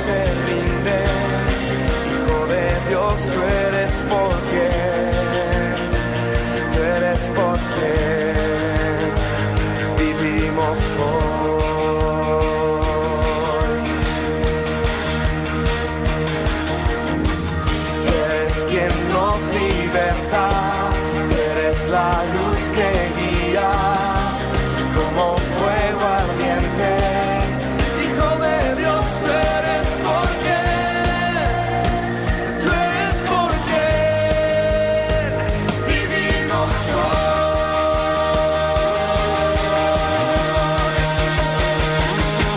se rinden. Hijo de Dios, tú eres porque, tú eres porque vivimos hoy. Tú eres quien nos liberta, tú eres la luz que guía como fuego ardiente. Hijo de Dios, tú eres porque, tú eres porque vivimos hoy.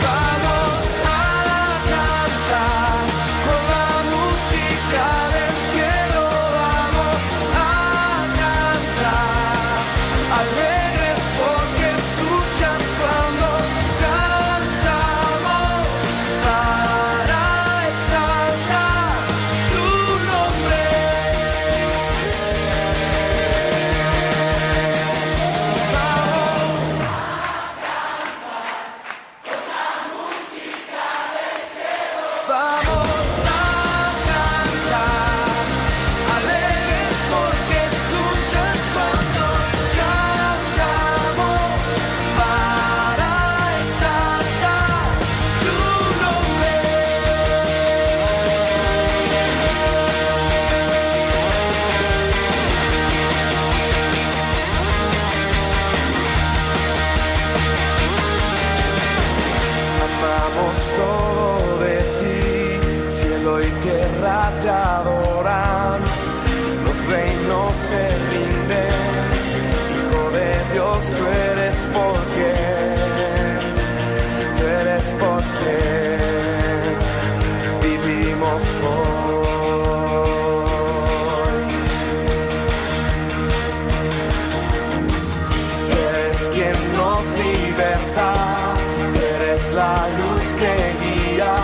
Vamos a cantar con la música del cielo, vamos a cantar alegres porque escuchas cuando cantamos para exaltar tu nombre. Vamos a Vamos a cantar alegres porque escuchas cuando cantamos para exaltar tu nombre. Amamos todo de ti, cielo y tierra te adoran, los reinos se rinden. Hijo de Dios, tú eres porque, tú eres porque vivimos hoy. Tú eres quien nos liberta, tú eres la luz que guía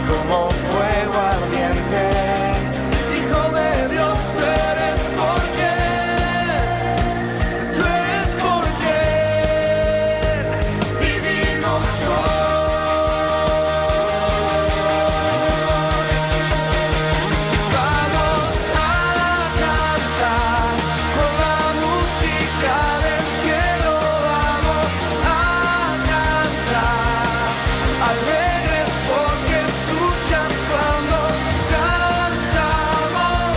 como fuego ardiente. Hijo de Dios, tú eres porque, tú eres porque vivimos hoy. Vamos a cantar con la música del cielo, vamos a cantar alegres porque escuchas cuando cantamos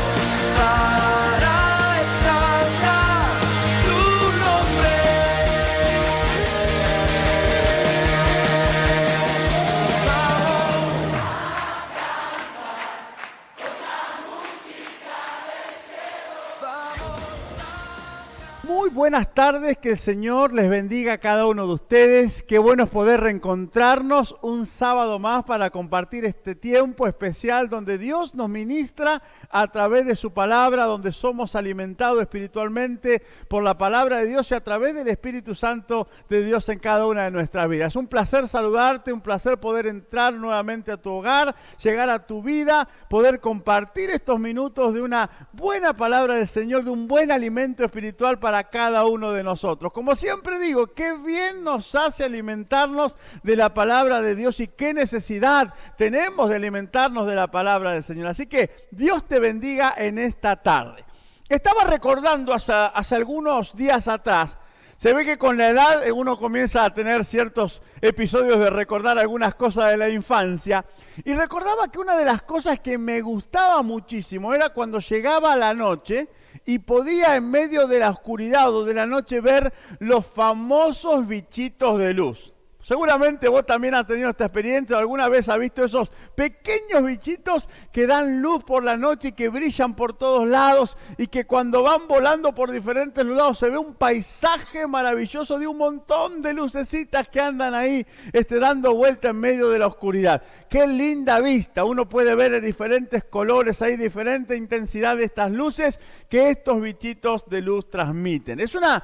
para exaltar tu nombre. Vamos a Muy buenas tardes, que el Señor les bendiga a cada uno de ustedes. Qué bueno es poder reencontrarnos un sábado más para compartir este tiempo especial donde Dios nos ministra a través de su palabra, donde somos alimentados espiritualmente por la palabra de Dios y a través del Espíritu Santo de Dios en cada una de nuestras vidas. Es un placer saludarte, un placer poder entrar nuevamente a tu hogar, llegar a tu vida, poder compartir estos minutos de una buena palabra del Señor, de un buen alimento espiritual para cada uno de nosotros. Como siempre digo, qué bien nos hace alimentarnos de la palabra de Dios y qué necesidad tenemos de alimentarnos de la palabra del Señor. Así que Dios te bendiga en esta tarde. Estaba recordando hace algunos días atrás, se ve que con la edad uno comienza a tener ciertos episodios de recordar algunas cosas de la infancia, y recordaba que una de las cosas que me gustaba muchísimo era cuando llegaba la noche y podía en medio de la oscuridad o de la noche ver los famosos bichitos de luz. Seguramente vos también has tenido esta experiencia, o alguna vez has visto esos pequeños bichitos que dan luz por la noche y que brillan por todos lados, y que cuando van volando por diferentes lados se ve un paisaje maravilloso de un montón de lucecitas que andan ahí dando vuelta en medio de la oscuridad. Qué linda vista, uno puede ver en diferentes colores, hay diferente intensidad de estas luces que estos bichitos de luz transmiten. Es una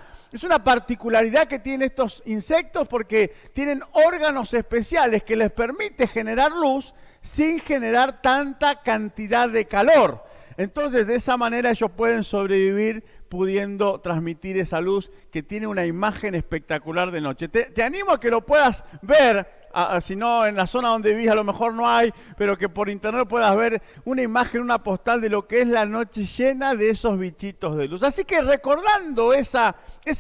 particularidad que tienen estos insectos, porque tienen órganos especiales que les permite generar luz sin generar tanta cantidad de calor. Entonces, de esa manera ellos pueden sobrevivir pudiendo transmitir esa luz que tiene una imagen espectacular de noche. Te animo a que lo puedas ver si no en la zona donde vivís a lo mejor no hay, pero que por internet puedas ver una imagen, una postal de lo que es la noche llena de esos bichitos de luz. Así que recordando ese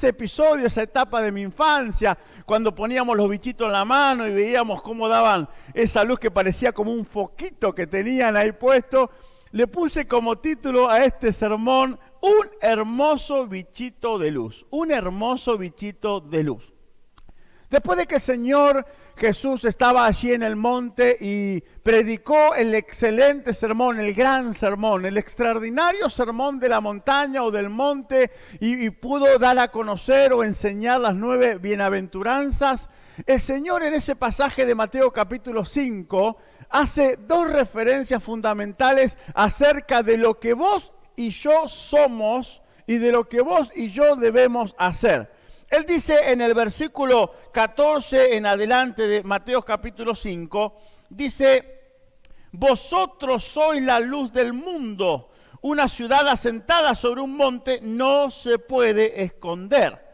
episodio, esa etapa de mi infancia, cuando poníamos los bichitos en la mano y veíamos cómo daban esa luz que parecía como un foquito que tenían ahí puesto, le puse como título a este sermón, un hermoso bichito de luz, un hermoso bichito de luz. Después de que el Señor Jesús estaba allí en el monte y predicó el excelente sermón, el gran sermón, el extraordinario sermón de la montaña o del monte y pudo dar a conocer o enseñar las 9 bienaventuranzas, el Señor en ese pasaje de Mateo capítulo 5 hace 2 referencias fundamentales acerca de lo que vos y yo somos y de lo que vos y yo debemos hacer. Él dice en el versículo 14 en adelante de Mateo capítulo 5, dice, vosotros sois la luz del mundo, una ciudad asentada sobre un monte no se puede esconder.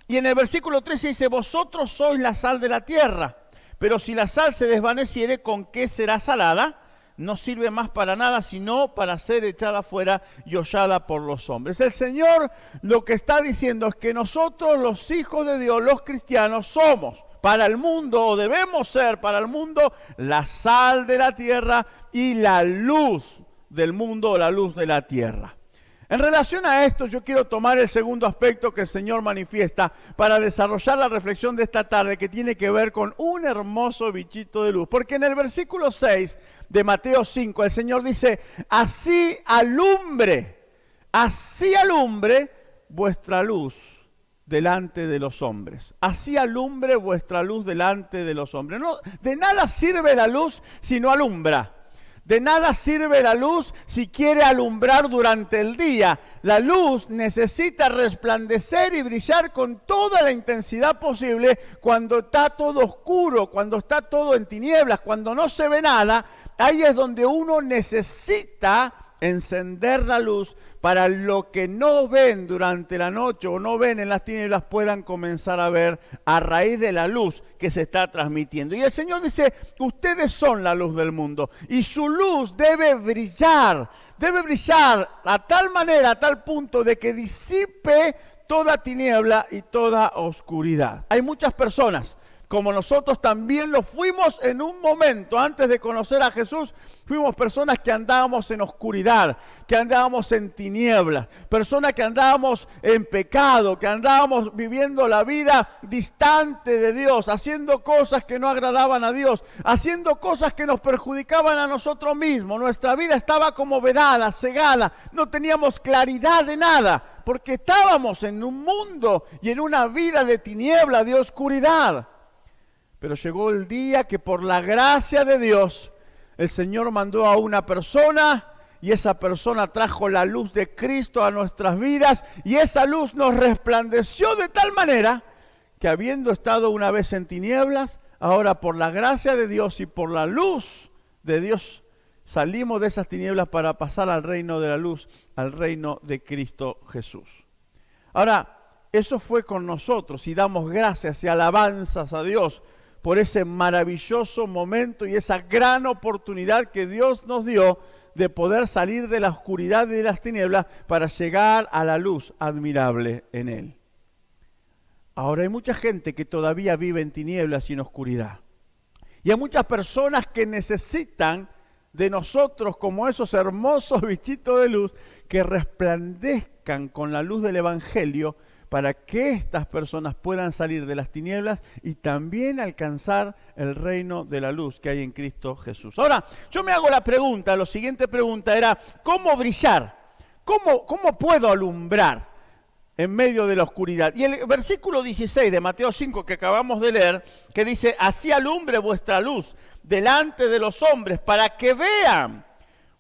Y en el versículo 13 dice, vosotros sois la sal de la tierra, pero si la sal se desvaneciere, ¿con qué será salada? No sirve más para nada, sino para ser echada fuera y hollada por los hombres. El Señor lo que está diciendo es que nosotros, los hijos de Dios, los cristianos, somos para el mundo, o debemos ser para el mundo, la sal de la tierra y la luz del mundo, o la luz de la tierra. En relación a esto, yo quiero tomar el segundo aspecto que el Señor manifiesta para desarrollar la reflexión de esta tarde, que tiene que ver con un hermoso bichito de luz. Porque en el versículo 6 de Mateo 5, el Señor dice, así alumbre vuestra luz delante de los hombres. Así alumbre vuestra luz delante de los hombres. No, de nada sirve la luz si no alumbra. De nada sirve la luz si quiere alumbrar durante el día. La luz necesita resplandecer y brillar con toda la intensidad posible cuando está todo oscuro, cuando está todo en tinieblas, cuando no se ve nada. Ahí es donde uno necesita encender la luz para lo que no ven durante la noche o no ven en las tinieblas puedan comenzar a ver a raíz de la luz que se está transmitiendo. Y el Señor dice, ustedes son la luz del mundo y su luz debe brillar a tal manera, a tal punto de que disipe toda tiniebla y toda oscuridad. Hay muchas personas, como nosotros también lo fuimos en un momento, antes de conocer a Jesús, fuimos personas que andábamos en oscuridad, que andábamos en tinieblas, personas que andábamos en pecado, que andábamos viviendo la vida distante de Dios, haciendo cosas que no agradaban a Dios, haciendo cosas que nos perjudicaban a nosotros mismos. Nuestra vida estaba como vedada, cegada, no teníamos claridad de nada, porque estábamos en un mundo y en una vida de tiniebla, de oscuridad. Pero llegó el día que por la gracia de Dios, el Señor mandó a una persona y esa persona trajo la luz de Cristo a nuestras vidas y esa luz nos resplandeció de tal manera que habiendo estado una vez en tinieblas, ahora por la gracia de Dios y por la luz de Dios salimos de esas tinieblas para pasar al reino de la luz, al reino de Cristo Jesús. Ahora, eso fue con nosotros y damos gracias y alabanzas a Dios por ese maravilloso momento y esa gran oportunidad que Dios nos dio de poder salir de la oscuridad y de las tinieblas para llegar a la luz admirable en Él. Ahora hay mucha gente que todavía vive en tinieblas y en oscuridad. Y hay muchas personas que necesitan de nosotros como esos hermosos bichitos de luz que resplandezcan con la luz del Evangelio para que estas personas puedan salir de las tinieblas y también alcanzar el reino de la luz que hay en Cristo Jesús. Ahora, yo me hago la pregunta, la siguiente pregunta era, ¿cómo brillar? ¿Cómo puedo alumbrar en medio de la oscuridad? Y el versículo 16 de Mateo 5 que acabamos de leer, que dice, así alumbre vuestra luz delante de los hombres para que vean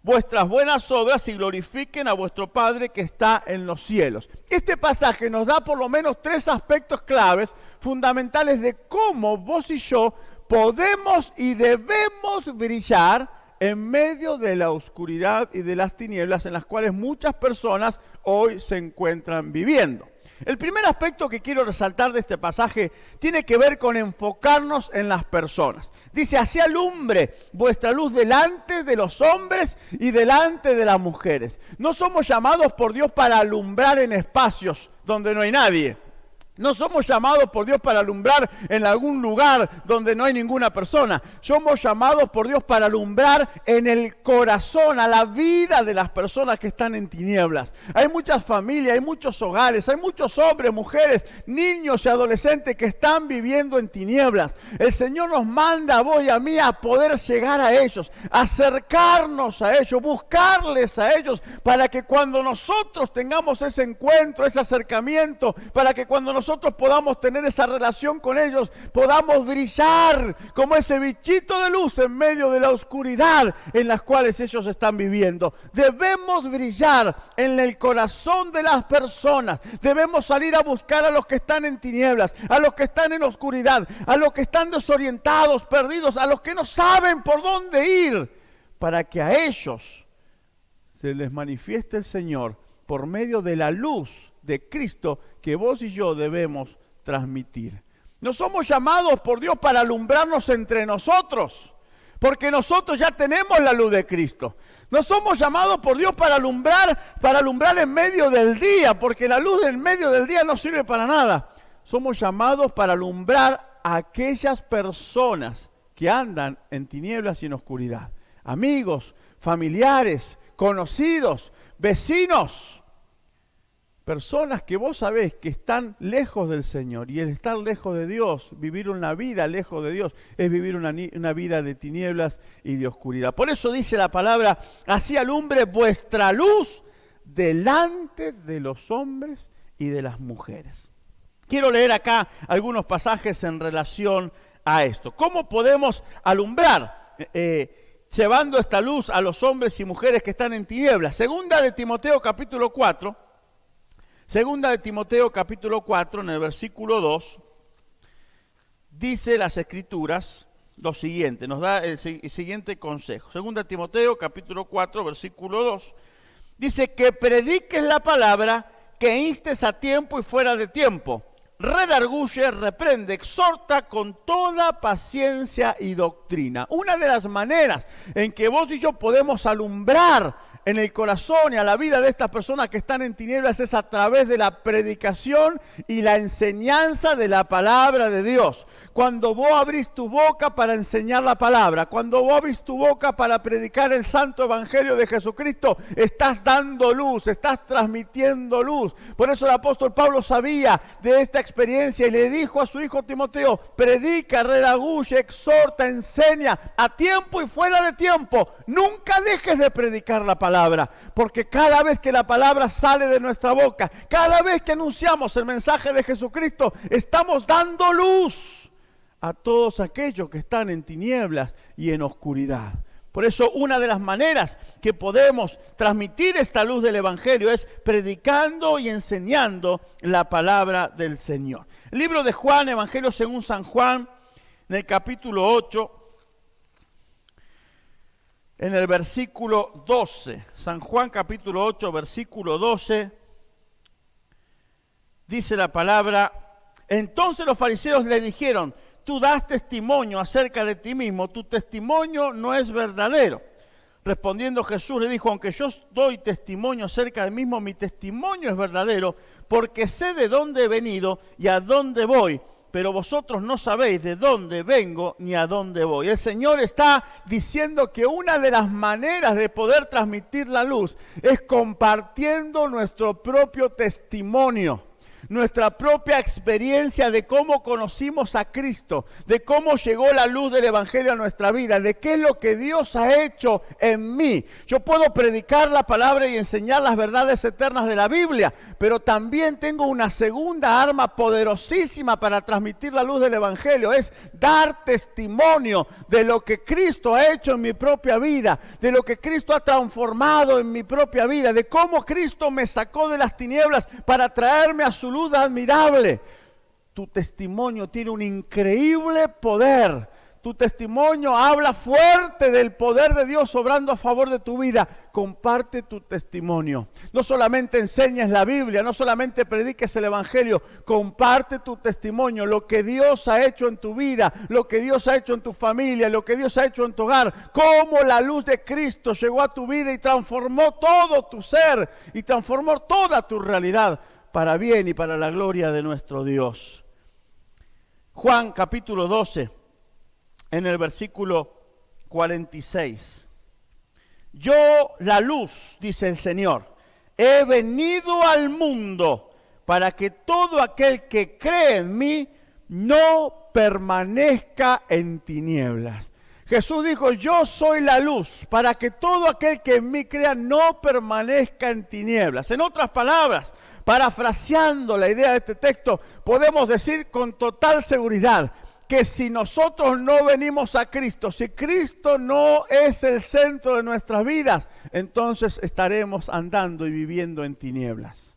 vuestras buenas obras y glorifiquen a vuestro Padre que está en los cielos. Este pasaje nos da por lo menos 3 aspectos claves, fundamentales de cómo vos y yo podemos y debemos brillar en medio de la oscuridad y de las tinieblas en las cuales muchas personas hoy se encuentran viviendo. El primer aspecto que quiero resaltar de este pasaje tiene que ver con enfocarnos en las personas. Dice, así alumbre vuestra luz delante de los hombres y delante de las mujeres. No somos llamados por Dios para alumbrar en espacios donde no hay nadie. No somos llamados por Dios para alumbrar en algún lugar donde no hay ninguna persona. Somos llamados por Dios para alumbrar en el corazón, a la vida de las personas que están en tinieblas. Hay muchas familias, hay muchos hogares, hay muchos hombres, mujeres, niños y adolescentes que están viviendo en tinieblas. El Señor nos manda a vos y a mí a poder llegar a ellos, acercarnos a ellos, buscarles a ellos, para que cuando nosotros tengamos ese encuentro, ese acercamiento, para que cuando nosotros podamos tener esa relación con ellos, podamos brillar como ese bichito de luz en medio de la oscuridad en las cuales ellos están viviendo. Debemos brillar en el corazón de las personas. Debemos salir a buscar a los que están en tinieblas, a los que están en oscuridad, a los que están desorientados, perdidos, a los que no saben por dónde ir, para que a ellos se les manifieste el Señor por medio de la luz de Cristo que vos y yo debemos transmitir. No somos llamados por Dios para alumbrarnos entre nosotros, porque nosotros ya tenemos la luz de Cristo. No somos llamados por Dios para alumbrar en medio del día, porque la luz en medio del día no sirve para nada. Somos llamados para alumbrar a aquellas personas que andan en tinieblas y en oscuridad. Amigos, familiares, conocidos, vecinos. Personas que vos sabés que están lejos del Señor, y el estar lejos de Dios, vivir una vida lejos de Dios, es vivir una vida de tinieblas y de oscuridad. Por eso dice la palabra, así alumbre vuestra luz delante de los hombres y de las mujeres. Quiero leer acá algunos pasajes en relación a esto. ¿Cómo podemos alumbrar? Llevando esta luz a los hombres y mujeres que están en tinieblas. Segunda de Timoteo capítulo 4, en el versículo 2, dice las Escrituras lo siguiente, nos da el siguiente consejo. Segunda de Timoteo capítulo 4, versículo 2, dice que prediques la palabra, que instes a tiempo y fuera de tiempo, redarguye, reprende, exhorta con toda paciencia y doctrina. Una de las maneras en que vos y yo podemos alumbrar en el corazón y a la vida de estas personas que están en tinieblas es a través de la predicación y la enseñanza de la palabra de Dios. Cuando vos abrís tu boca para enseñar la palabra, cuando vos abrís tu boca para predicar el santo evangelio de Jesucristo, estás dando luz, estás transmitiendo luz. Por eso el apóstol Pablo sabía de esta experiencia y le dijo a su hijo Timoteo, predica, redarguye, exhorta, enseña a tiempo y fuera de tiempo. Nunca dejes de predicar la palabra, porque cada vez que la palabra sale de nuestra boca, cada vez que anunciamos el mensaje de Jesucristo, estamos dando luz a todos aquellos que están en tinieblas y en oscuridad. Por eso una de las maneras que podemos transmitir esta luz del Evangelio es predicando y enseñando la palabra del Señor. El libro de Juan, Evangelio según San Juan, en el capítulo 8, en el versículo 12, San Juan capítulo 8, versículo 12, dice la palabra, entonces los fariseos le dijeron, tú das testimonio acerca de ti mismo, tu testimonio no es verdadero. Respondiendo Jesús le dijo, aunque yo doy testimonio acerca de mí mismo, mi testimonio es verdadero, porque sé de dónde he venido y a dónde voy, pero vosotros no sabéis de dónde vengo ni a dónde voy. El Señor está diciendo que una de las maneras de poder transmitir la luz es compartiendo nuestro propio testimonio, nuestra propia experiencia de cómo conocimos a Cristo, de cómo llegó la luz del Evangelio a nuestra vida, de qué es lo que Dios ha hecho en mí. Yo puedo predicar la palabra y enseñar las verdades eternas de la Biblia, pero también tengo una segunda arma poderosísima para transmitir la luz del Evangelio, es dar testimonio de lo que Cristo ha hecho en mi propia vida, de lo que Cristo ha transformado en mi propia vida, de cómo Cristo me sacó de las tinieblas para traerme a su luz admirable. Tu testimonio tiene un increíble poder. Tu testimonio habla fuerte del poder de Dios obrando a favor de tu vida. Comparte tu testimonio. No solamente enseñes la Biblia, no solamente prediques el Evangelio. Comparte tu testimonio, lo que Dios ha hecho en tu vida, lo que Dios ha hecho en tu familia, lo que Dios ha hecho en tu hogar. Cómo la luz de Cristo llegó a tu vida y transformó todo tu ser y transformó toda tu realidad para bien y para la gloria de nuestro Dios. Juan capítulo 12. En el versículo 46. Yo, la luz, dice el Señor, he venido al mundo para que todo aquel que cree en mí no permanezca en tinieblas. Jesús dijo, yo soy la luz, para que todo aquel que en mí crea no permanezca en tinieblas. En otras palabras, parafraseando la idea de este texto, podemos decir con total seguridad que si nosotros no venimos a Cristo, si Cristo no es el centro de nuestras vidas, entonces estaremos andando y viviendo en tinieblas.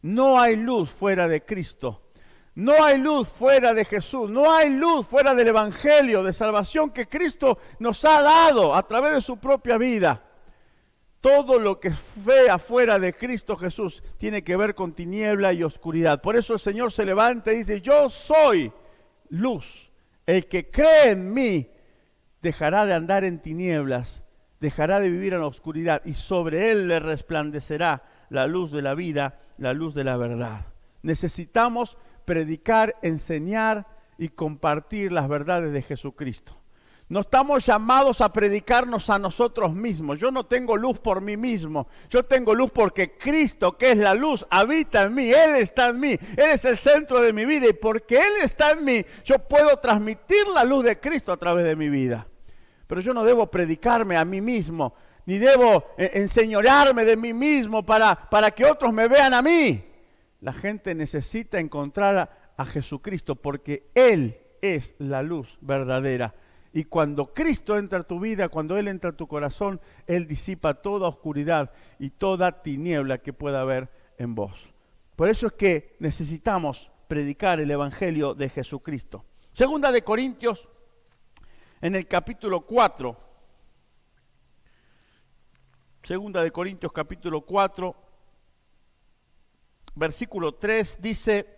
No hay luz fuera de Cristo. No hay luz fuera de Jesús. No hay luz fuera del Evangelio de salvación que Cristo nos ha dado a través de su propia vida. Todo lo que ve afuera de Cristo Jesús tiene que ver con tiniebla y oscuridad. Por eso el Señor se levanta y dice, yo soy luz. El que cree en mí dejará de andar en tinieblas, dejará de vivir en la oscuridad y sobre él le resplandecerá la luz de la vida, la luz de la verdad. Necesitamos predicar, enseñar y compartir las verdades de Jesucristo. No estamos llamados a predicarnos a nosotros mismos. Yo no tengo luz por mí mismo. Yo tengo luz porque Cristo, que es la luz, habita en mí. Él está en mí. Él es el centro de mi vida. Y porque Él está en mí, yo puedo transmitir la luz de Cristo a través de mi vida. Pero yo no debo predicarme a mí mismo, ni debo enseñorearme de mí mismo para que otros me vean a mí. La gente necesita encontrar a Jesucristo porque Él es la luz verdadera. Y cuando Cristo entra a tu vida, cuando Él entra a tu corazón, Él disipa toda oscuridad y toda tiniebla que pueda haber en vos. Por eso es que necesitamos predicar el Evangelio de Jesucristo. Segunda de Corintios, en el capítulo 4. Segunda de Corintios, capítulo 4, versículo 3, dice: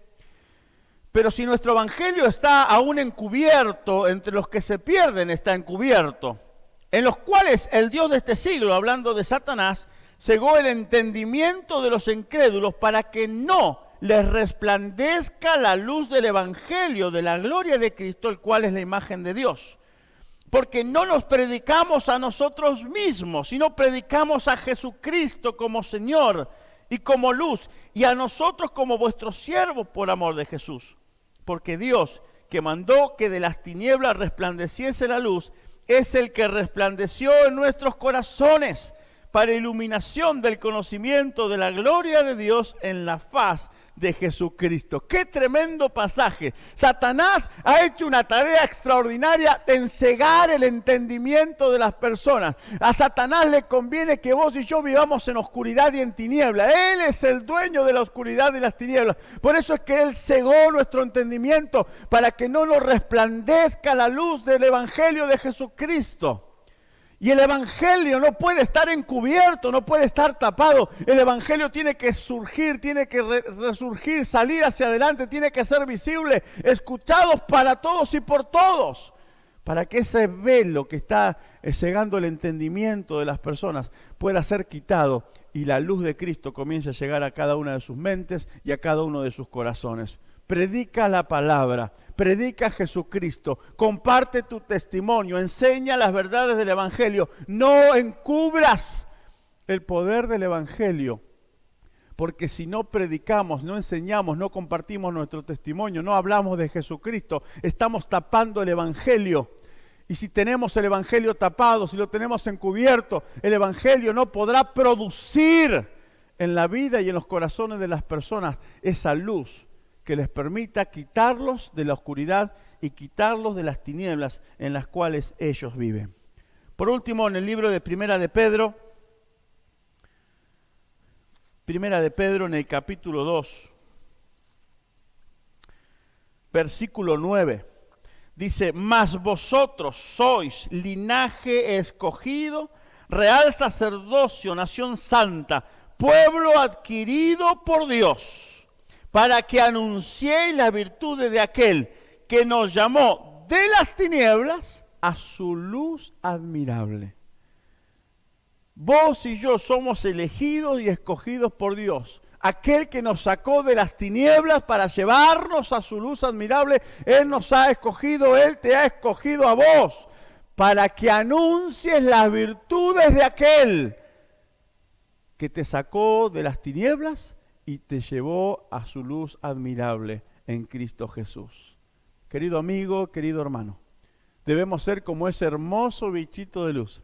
pero si nuestro evangelio está aún encubierto, entre los que se pierden está encubierto, en los cuales el Dios de este siglo, hablando de Satanás, cegó el entendimiento de los incrédulos para que no les resplandezca la luz del evangelio de la gloria de Cristo, el cual es la imagen de Dios. Porque no nos predicamos a nosotros mismos, sino predicamos a Jesucristo como Señor y como luz, y a nosotros como vuestros siervos por amor de Jesús. Porque Dios, que mandó que de las tinieblas resplandeciese la luz, es el que resplandeció en nuestros corazones para iluminación del conocimiento de la gloria de Dios en la faz de Jesucristo. ¡Qué tremendo pasaje! Satanás ha hecho una tarea extraordinaria en cegar el entendimiento de las personas. A Satanás le conviene que vos y yo vivamos en oscuridad y en tiniebla. Él es el dueño de la oscuridad y las tinieblas. Por eso es que Él cegó nuestro entendimiento para que no nos resplandezca la luz del Evangelio de Jesucristo. Y el Evangelio no puede estar encubierto, no puede estar tapado. El Evangelio tiene que surgir, tiene que resurgir, salir hacia adelante, tiene que ser visible, escuchados para todos y por todos. Para que ese velo que está cegando el entendimiento de las personas pueda ser quitado y la luz de Cristo comience a llegar a cada una de sus mentes y a cada uno de sus corazones. Predica la palabra, predica a Jesucristo, comparte tu testimonio, enseña las verdades del Evangelio. No encubras el poder del Evangelio, porque si no predicamos, no enseñamos, no compartimos nuestro testimonio, no hablamos de Jesucristo, estamos tapando el Evangelio. Y si tenemos el Evangelio tapado, si lo tenemos encubierto, el Evangelio no podrá producir en la vida y en los corazones de las personas esa luz que les permita quitarlos de la oscuridad y quitarlos de las tinieblas en las cuales ellos viven. Por último, en el libro de Primera de Pedro en el capítulo 2, versículo 9, Dice, mas vosotros sois linaje escogido, real sacerdocio, nación santa, pueblo adquirido por Dios, para que anunciéis las virtudes de aquel que nos llamó de las tinieblas a su luz admirable. Vos y yo somos elegidos y escogidos por Dios. Aquel que nos sacó de las tinieblas para llevarnos a su luz admirable, Él nos ha escogido, Él te ha escogido a vos, para que anuncies las virtudes de aquel que te sacó de las tinieblas y te llevó a su luz admirable en Cristo Jesús. Querido amigo, querido hermano, debemos ser como ese hermoso bichito de luz,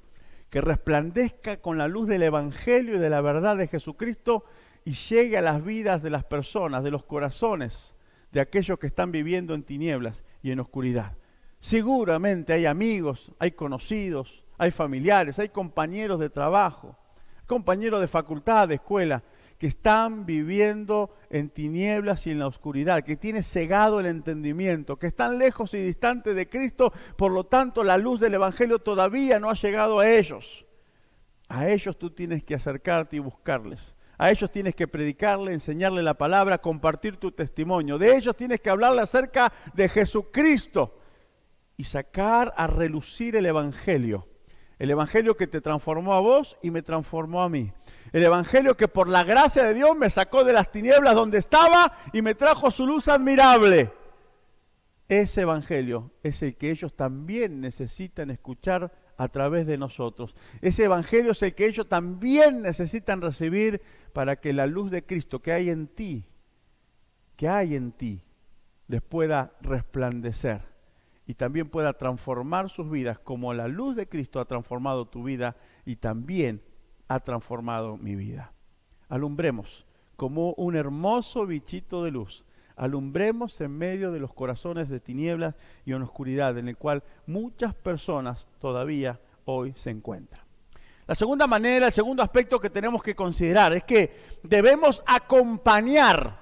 que resplandezca con la luz del Evangelio y de la verdad de Jesucristo y llegue a las vidas de las personas, de los corazones, de aquellos que están viviendo en tinieblas y en oscuridad. Seguramente hay amigos, hay conocidos, hay familiares, hay compañeros de trabajo, compañeros de facultad, de escuela, que están viviendo en tinieblas y en la oscuridad, que tienen cegado el entendimiento, que están lejos y distantes de Cristo, por lo tanto la luz del Evangelio todavía no ha llegado a ellos. A ellos tú tienes que acercarte y buscarles. A ellos tienes que predicarle, enseñarle la palabra, compartir tu testimonio. De ellos tienes que hablarle acerca de Jesucristo y sacar a relucir el Evangelio. El Evangelio que te transformó a vos y me transformó a mí. El Evangelio que por la gracia de Dios me sacó de las tinieblas donde estaba y me trajo su luz admirable. Ese Evangelio es el que ellos también necesitan escuchar a través de nosotros. Ese Evangelio es el que ellos también necesitan recibir para que la luz de Cristo que hay en ti, les pueda resplandecer y también pueda transformar sus vidas como la luz de Cristo ha transformado tu vida y también ha transformado mi vida. Alumbremos como un hermoso bichito de luz. Alumbremos en medio de los corazones de tinieblas y en oscuridad en el cual muchas personas todavía hoy se encuentran. La segunda manera, el segundo aspecto que tenemos que considerar es que debemos acompañar,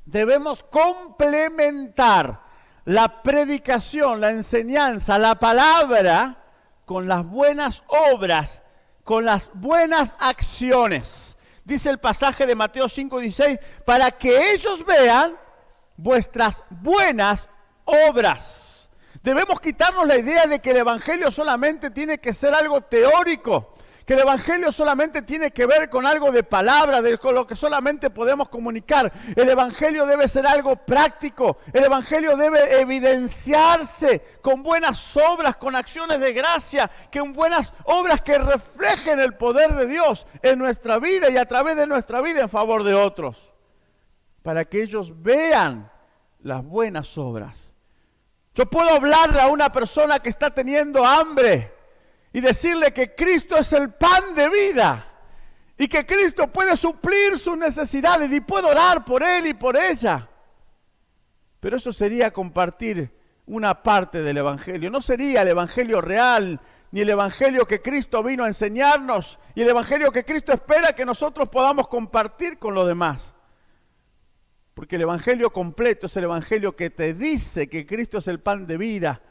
debemos complementar la predicación, la enseñanza, la palabra con las buenas obras, con las buenas acciones. Dice el pasaje de Mateo 5:16, para que ellos vean vuestras buenas obras. Debemos quitarnos la idea de que el Evangelio solamente tiene que ser algo teórico, que el Evangelio solamente tiene que ver con algo de palabra, con lo que solamente podemos comunicar. El Evangelio debe ser algo práctico. El Evangelio debe evidenciarse con buenas obras, con acciones de gracia, con buenas obras que reflejen el poder de Dios en nuestra vida y a través de nuestra vida en favor de otros, para que ellos vean las buenas obras. Yo puedo hablarle a una persona que está teniendo hambre y decirle que Cristo es el pan de vida y que Cristo puede suplir sus necesidades y puedo orar por él y por ella. Pero eso sería compartir una parte del Evangelio. No sería el Evangelio real, ni el Evangelio que Cristo vino a enseñarnos y el Evangelio que Cristo espera que nosotros podamos compartir con los demás. Porque el Evangelio completo es el Evangelio que te dice que Cristo es el pan de vida,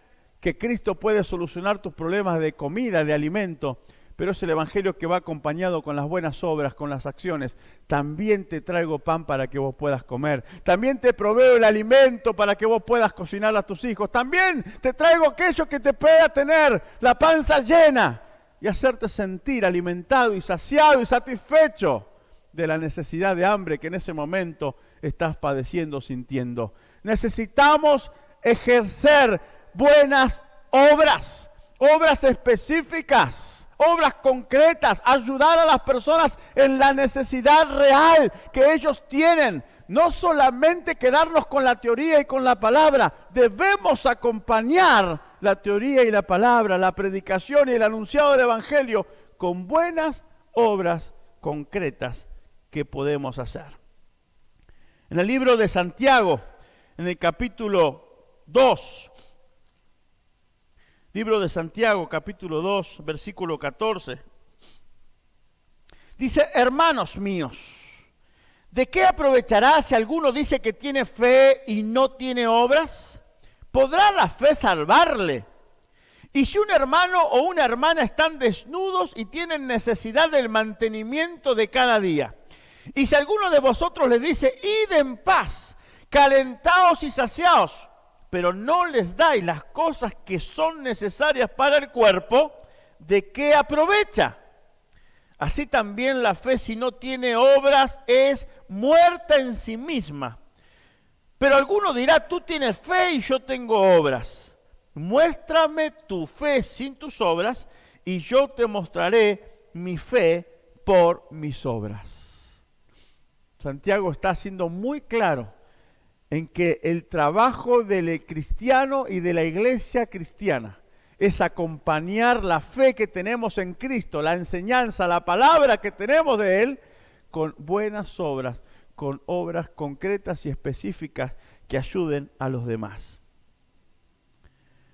que Cristo puede solucionar tus problemas de comida, de alimento, pero es el Evangelio que va acompañado con las buenas obras, con las acciones. También te traigo pan para que vos puedas comer. También te proveo el alimento para que vos puedas cocinar a tus hijos. También te traigo aquello que te pueda tener la panza llena y hacerte sentir alimentado y saciado y satisfecho de la necesidad de hambre que en ese momento estás padeciendo, sintiendo. Necesitamos ejercer buenas obras, obras específicas, obras concretas, ayudar a las personas en la necesidad real que ellos tienen. No solamente quedarnos con la teoría y con la palabra, debemos acompañar la teoría y la palabra, la predicación y el anunciado del Evangelio con buenas obras concretas que podemos hacer. En el libro de Santiago, en el capítulo 2, libro de Santiago, capítulo 2, versículo 14. Dice, hermanos míos, ¿de qué aprovechará si alguno dice que tiene fe y no tiene obras? ¿Podrá la fe salvarle? Y si un hermano o una hermana están desnudos y tienen necesidad del mantenimiento de cada día, y si alguno de vosotros les dice, id en paz, calentaos y saciaos, pero no les dais las cosas que son necesarias para el cuerpo, ¿de qué aprovecha? Así también la fe, si no tiene obras, es muerta en sí misma. Pero alguno dirá, tú tienes fe y yo tengo obras. Muéstrame tu fe sin tus obras y yo te mostraré mi fe por mis obras. Santiago está siendo muy claro en que el trabajo del cristiano y de la iglesia cristiana es acompañar la fe que tenemos en Cristo, la enseñanza, la palabra que tenemos de Él, con buenas obras, con obras concretas y específicas que ayuden a los demás.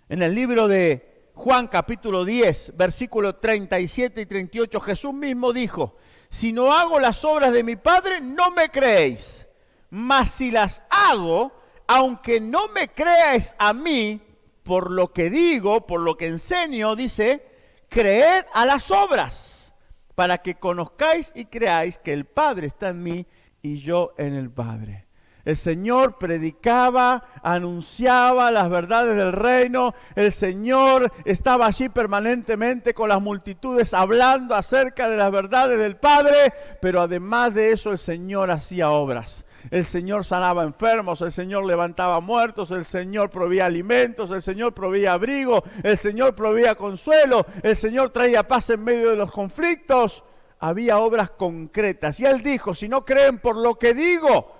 En el libro de Juan capítulo 10, versículos 37 y 38, Jesús mismo dijo, si no hago las obras de mi Padre, no me creéis, mas si las hago, aunque no me creáis a mí, por lo que digo, por lo que enseño, dice, creed a las obras, para que conozcáis y creáis que el Padre está en mí y yo en el Padre. El Señor predicaba, anunciaba las verdades del reino. El Señor estaba allí permanentemente con las multitudes hablando acerca de las verdades del Padre, pero además de eso el Señor hacía obras. El Señor sanaba enfermos, el Señor levantaba muertos, el Señor proveía alimentos, el Señor proveía abrigo, el Señor proveía consuelo, el Señor traía paz en medio de los conflictos. Había obras concretas. Y Él dijo, si no creen por lo que digo,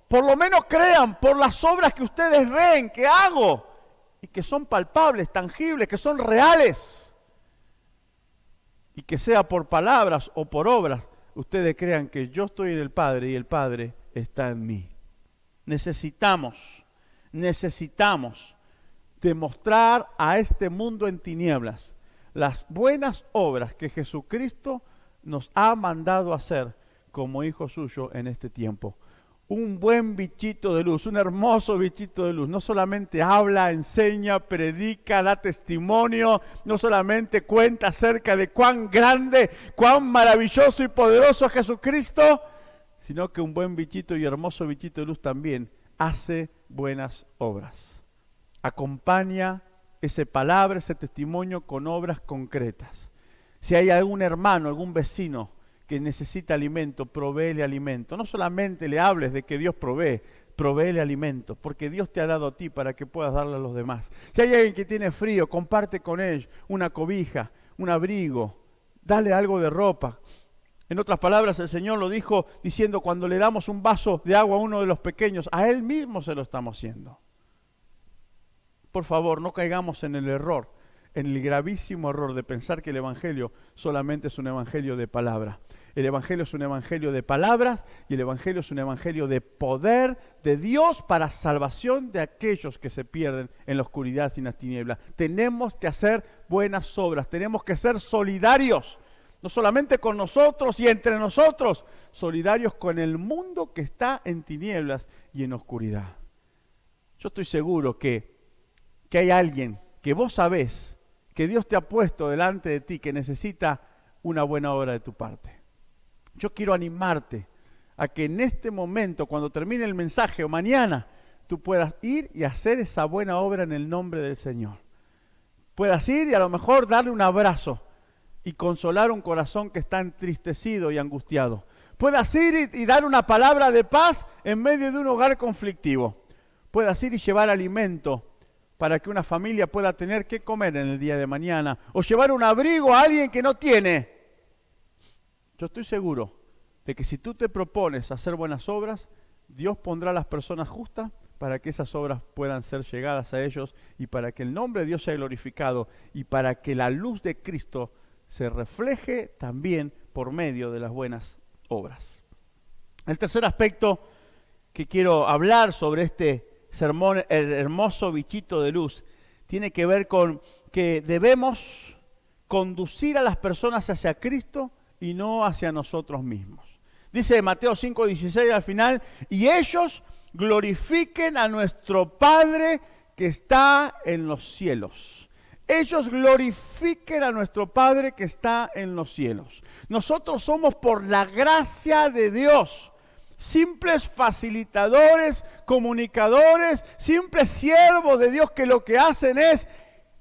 por lo menos crean por las obras que ustedes ven, que hago, y que son palpables, tangibles, que son reales. Y que sea por palabras o por obras, ustedes crean que yo estoy en el Padre y el Padre está en mí. Necesitamos demostrar a este mundo en tinieblas las buenas obras que Jesucristo nos ha mandado hacer como hijo suyo en este tiempo. Un buen bichito de luz, un hermoso bichito de luz. No solamente habla, enseña, predica, da testimonio, no solamente cuenta acerca de cuán grande, cuán maravilloso y poderoso es Jesucristo, sino que un buen bichito y hermoso bichito de luz también hace buenas obras. Acompaña esa palabra, ese testimonio con obras concretas. Si hay algún hermano, algún vecino que necesita alimento, provéele alimento. No solamente le hables de que Dios provéele alimento, porque Dios te ha dado a ti para que puedas darle a los demás. Si hay alguien que tiene frío, comparte con él una cobija, un abrigo, dale algo de ropa. En otras palabras, el Señor lo dijo diciendo, cuando le damos un vaso de agua a uno de los pequeños, a Él mismo se lo estamos haciendo. Por favor, no caigamos en el error, en el gravísimo error de pensar que el Evangelio solamente es un Evangelio de palabra. El Evangelio es un Evangelio de palabras y el Evangelio es un Evangelio de poder de Dios para salvación de aquellos que se pierden en la oscuridad y en las tinieblas. Tenemos que hacer buenas obras, tenemos que ser solidarios, no solamente con nosotros y entre nosotros, solidarios con el mundo que está en tinieblas y en oscuridad. Yo estoy seguro que hay alguien que vos sabés que Dios te ha puesto delante de ti que necesita una buena obra de tu parte. Yo quiero animarte a que en este momento, cuando termine el mensaje o mañana, tú puedas ir y hacer esa buena obra en el nombre del Señor. Puedas ir y a lo mejor darle un abrazo y consolar un corazón que está entristecido y angustiado. Puedas ir y dar una palabra de paz en medio de un hogar conflictivo. Puedas ir y llevar alimento para que una familia pueda tener que comer en el día de mañana, o llevar un abrigo a alguien que no tiene. Yo estoy seguro de que si tú te propones hacer buenas obras, Dios pondrá las personas justas para que esas obras puedan ser llegadas a ellos y para que el nombre de Dios sea glorificado y para que la luz de Cristo se refleje también por medio de las buenas obras. El tercer aspecto que quiero hablar sobre este sermón, el hermoso bichito de luz, tiene que ver con que debemos conducir a las personas hacia Cristo y no hacia nosotros mismos. Dice Mateo 5:16 al final, y ellos glorifiquen a nuestro Padre que está en los cielos. Ellos glorifiquen a nuestro Padre que está en los cielos. Nosotros somos por la gracia de Dios simples facilitadores, comunicadores, simples siervos de Dios que lo que hacen es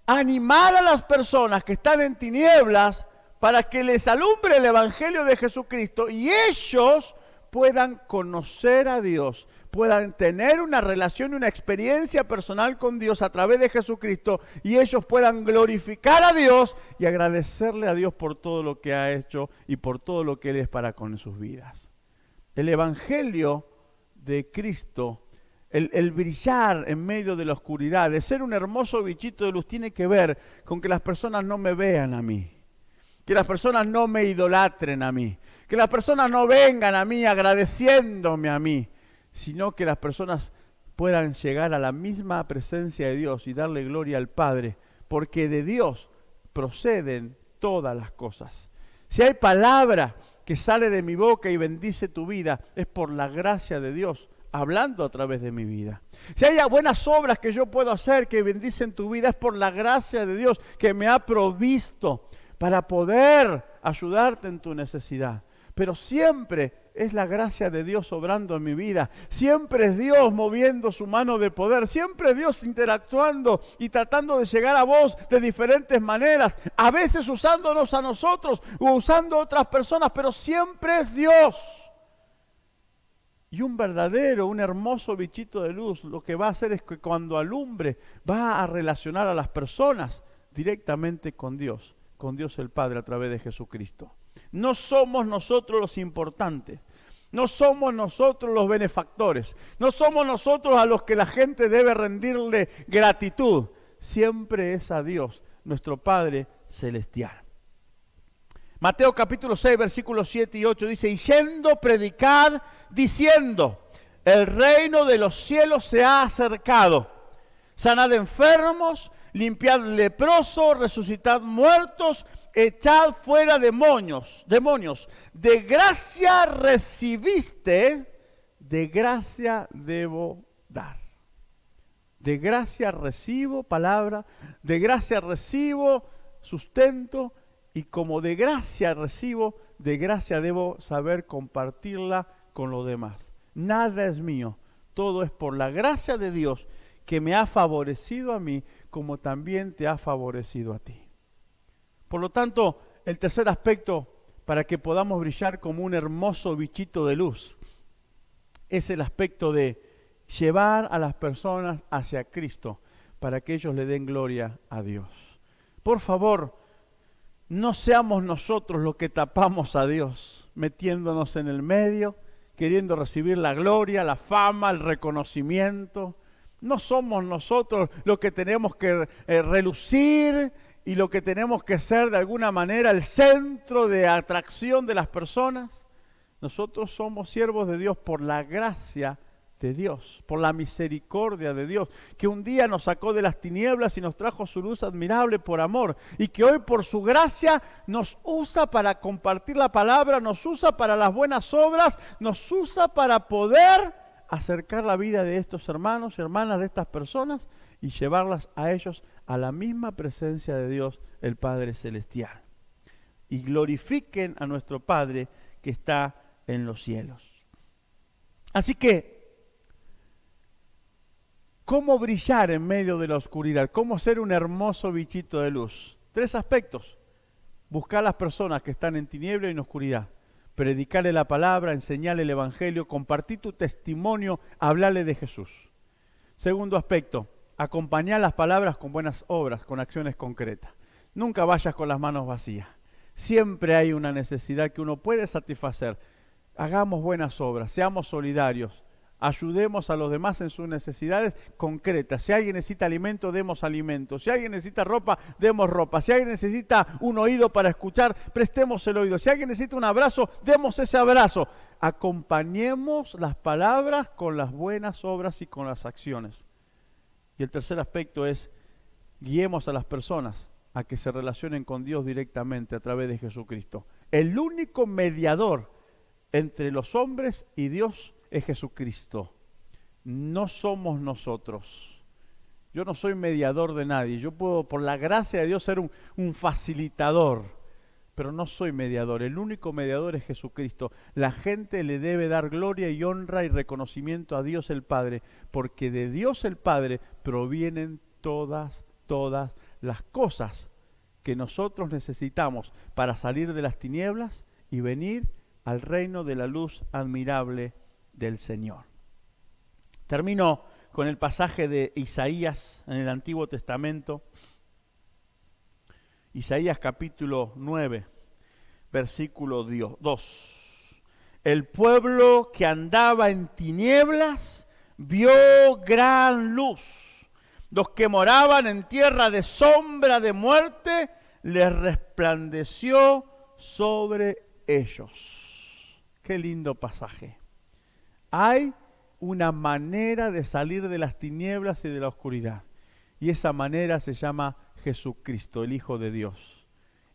animar a las personas que están en tinieblas para que les alumbre el Evangelio de Jesucristo y ellos puedan conocer a Dios, puedan tener una relación y una experiencia personal con Dios a través de Jesucristo y ellos puedan glorificar a Dios y agradecerle a Dios por todo lo que ha hecho y por todo lo que Él es para con sus vidas. El Evangelio de Cristo, el brillar en medio de la oscuridad, de ser un hermoso bichito de luz, tiene que ver con que las personas no me vean a mí, que las personas no me idolatren a mí, que las personas no vengan a mí agradeciéndome a mí, sino que las personas puedan llegar a la misma presencia de Dios y darle gloria al Padre, porque de Dios proceden todas las cosas. Si hay palabra que sale de mi boca y bendice tu vida, es por la gracia de Dios, hablando a través de mi vida. Si hay buenas obras que yo puedo hacer que bendicen tu vida, es por la gracia de Dios que me ha provisto para poder ayudarte en tu necesidad. Pero siempre es la gracia de Dios obrando en mi vida. Siempre es Dios moviendo su mano de poder. Siempre es Dios interactuando y tratando de llegar a vos de diferentes maneras. A veces usándonos a nosotros o usando a otras personas, pero siempre es Dios. Y un hermoso bichito de luz, lo que va a hacer es que cuando alumbre, va a relacionar a las personas directamente con Dios el Padre a través de Jesucristo. No somos nosotros los importantes, no somos nosotros los benefactores, no somos nosotros a los que la gente debe rendirle gratitud. Siempre es a Dios, nuestro Padre Celestial. Mateo capítulo 6, versículos 7 y 8 dice: y yendo predicad diciendo, el reino de los cielos se ha acercado. Sanad enfermos, limpiad leprosos, resucitad muertos, echad fuera demonios. De gracia recibiste, de gracia debo dar. De gracia recibo palabra, de gracia recibo sustento, y como de gracia recibo, de gracia debo saber compartirla con los demás. Nada es mío, todo es por la gracia de Dios que me ha favorecido a mí, como también te ha favorecido a ti. Por lo tanto, el tercer aspecto para que podamos brillar como un hermoso bichito de luz es el aspecto de llevar a las personas hacia Cristo para que ellos le den gloria a Dios. Por favor, no seamos nosotros los que tapamos a Dios, metiéndonos en el medio, queriendo recibir la gloria, la fama, el reconocimiento. No somos nosotros los que tenemos que relucir y lo que tenemos que ser de alguna manera el centro de atracción de las personas. Nosotros somos siervos de Dios por la gracia de Dios, por la misericordia de Dios, que un día nos sacó de las tinieblas y nos trajo su luz admirable por amor, y que hoy por su gracia nos usa para compartir la palabra, nos usa para las buenas obras, nos usa para poder acercar la vida de estos hermanos y hermanas, de estas personas, y llevarlas a ellos a la misma presencia de Dios, el Padre Celestial. Y glorifiquen a nuestro Padre que está en los cielos. Así que, ¿cómo brillar en medio de la oscuridad? ¿Cómo ser un hermoso bichito de luz? 3 aspectos. Buscar a las personas que están en tiniebla y en oscuridad. Predicarle la palabra, enseñarle el Evangelio, compartir tu testimonio, hablarle de Jesús. Segundo aspecto, acompañar las palabras con buenas obras, con acciones concretas. Nunca vayas con las manos vacías. Siempre hay una necesidad que uno puede satisfacer. Hagamos buenas obras, seamos solidarios, ayudemos a los demás en sus necesidades concretas. Si alguien necesita alimento, demos alimento. Si alguien necesita ropa, demos ropa. Si alguien necesita un oído para escuchar, prestemos el oído. Si alguien necesita un abrazo, demos ese abrazo. Acompañemos las palabras con las buenas obras y con las acciones. Y el tercer aspecto es, guiemos a las personas a que se relacionen con Dios directamente a través de Jesucristo. El único mediador entre los hombres y Dios es Jesucristo. No somos nosotros. Yo no soy mediador de nadie. Yo puedo, por la gracia de Dios, ser un facilitador, pero no soy mediador. El único mediador es Jesucristo. La gente le debe dar gloria y honra y reconocimiento a Dios el Padre, porque de Dios el Padre provienen todas las cosas que nosotros necesitamos para salir de las tinieblas y venir al reino de la luz admirable del Señor. Termino con el pasaje de Isaías en el Antiguo Testamento. Isaías capítulo 9, versículo 2. El pueblo que andaba en tinieblas vio gran luz. Los que moraban en tierra de sombra de muerte, les resplandeció sobre ellos. Qué lindo pasaje. Hay una manera de salir de las tinieblas y de la oscuridad. Y esa manera se llama Jesucristo, el Hijo de Dios.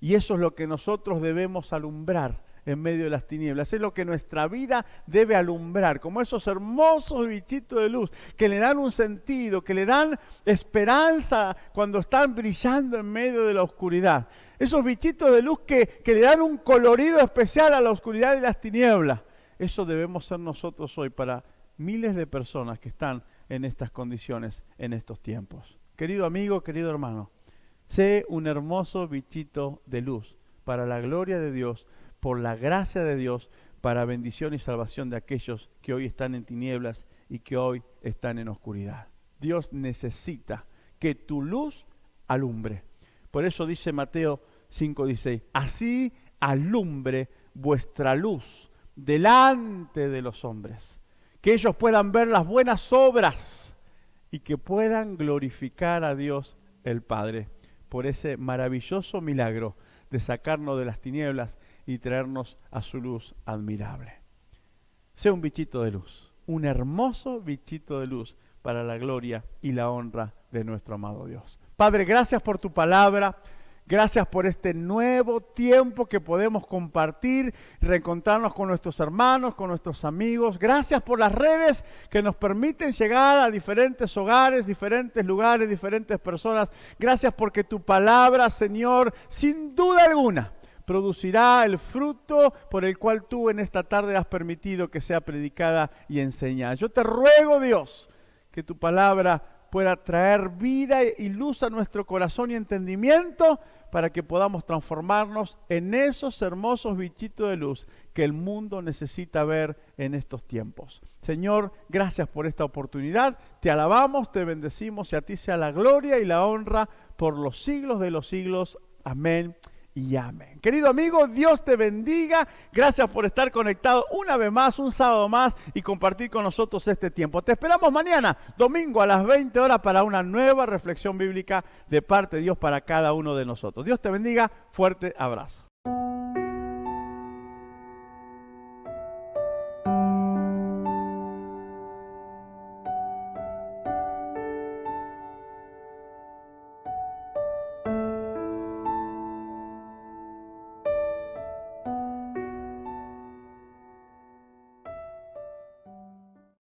Y eso es lo que nosotros debemos alumbrar en medio de las tinieblas. Es lo que nuestra vida debe alumbrar, como esos hermosos bichitos de luz que le dan un sentido, que le dan esperanza cuando están brillando en medio de la oscuridad. Esos bichitos de luz que le dan un colorido especial a la oscuridad y las tinieblas. Eso debemos ser nosotros hoy para miles de personas que están en estas condiciones en estos tiempos. Querido amigo, querido hermano, sé un hermoso bichito de luz para la gloria de Dios, por la gracia de Dios, para bendición y salvación de aquellos que hoy están en tinieblas y que hoy están en oscuridad. Dios necesita que tu luz alumbre. Por eso dice Mateo 5:16, así alumbre vuestra luz delante de los hombres, que ellos puedan ver las buenas obras y que puedan glorificar a Dios el Padre por ese maravilloso milagro de sacarnos de las tinieblas y traernos a su luz admirable. Sea un bichito de luz, un hermoso bichito de luz para la gloria y la honra de nuestro amado Dios. Padre, gracias por tu palabra. Gracias por este nuevo tiempo que podemos compartir, reencontrarnos con nuestros hermanos, con nuestros amigos. Gracias por las redes que nos permiten llegar a diferentes hogares, diferentes lugares, diferentes personas. Gracias porque tu palabra, Señor, sin duda alguna, producirá el fruto por el cual tú en esta tarde has permitido que sea predicada y enseñada. Yo te ruego, Dios, que tu palabra pueda traer vida y luz a nuestro corazón y entendimiento para que podamos transformarnos en esos hermosos bichitos de luz que el mundo necesita ver en estos tiempos. Señor, gracias por esta oportunidad. Te alabamos, te bendecimos y a ti sea la gloria y la honra por los siglos de los siglos. Amén y amén. Querido amigo, Dios te bendiga. Gracias por estar conectado una vez más, un sábado más y compartir con nosotros este tiempo. Te esperamos mañana, domingo a las 20 horas para una nueva reflexión bíblica de parte de Dios para cada uno de nosotros. Dios te bendiga. Fuerte abrazo.